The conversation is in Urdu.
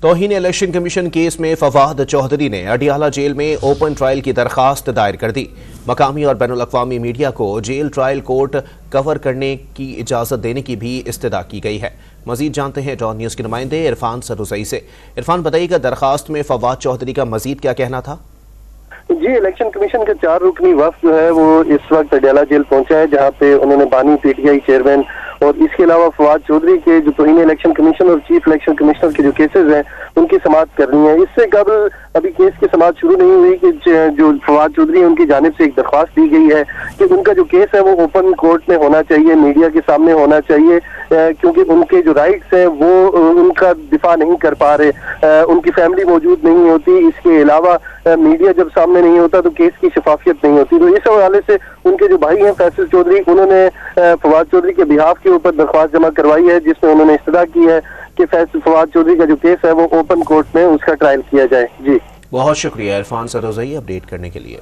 توہین الیکشن کمیشن کیس میں فواد چودھری نے اڈیالہ جیل میں اوپن ٹرائل کی درخواست دائر کر دی۔ مقامی اور بین الاقوامی میڈیا کو جیل ٹرائل کورٹ کور کرنے کی اجازت دینے کی بھی استدعا کی گئی ہے۔ مزید جانتے ہیں ڈان نیوز کے نمائندے عرفان سروزئی سے۔ عرفان، بتائیے گا درخواست میں فواد چودھری کا مزید کیا کہنا تھا؟ جی، الیکشن کمیشن کا 4 رکنی وفد جو ہے وہ اس وقت اڈیالہ جیل پہنچا ہے، جہاں پہ انہوں نے بانی پی ٹی آئی چیئرمین اور اس کے علاوہ فواد چودھری کے جو توہین الیکشن کمیشن اور چیف الیکشن کمشنر کے جو کیسز ہیں ان کی سماعت کرنی ہے۔ اس سے قبل ابھی کیس کی سماعت شروع نہیں ہوئی کہ جو فواد چودھری ہیں ان کی جانب سے ایک درخواست دی گئی ہے کہ ان کا جو کیس ہے وہ اوپن کورٹ میں ہونا چاہیے، میڈیا کے سامنے ہونا چاہیے، کیونکہ ان کے جو رائٹس ہیں وہ ان کا دفاع نہیں کر پا رہے، ان کی فیملی موجود نہیں ہوتی، اس کے علاوہ میڈیا جب سامنے نہیں ہوتا تو کیس کی شفافیت نہیں ہوتی۔ تو اس حوالے سے ان کے جو بھائی ہیں فیصل چودھری، انہوں نے فواد چودھری کے بہاف کے اوپر درخواست جمع کروائی ہے، جس میں انہوں نے استدعا کی ہے کہ فواد چودھری کا جو کیس ہے وہ اوپن کورٹ میں اس کا ٹرائل کیا جائے۔ جی، بہت شکریہ عرفان سروزئی اپڈیٹ کرنے کے لیے۔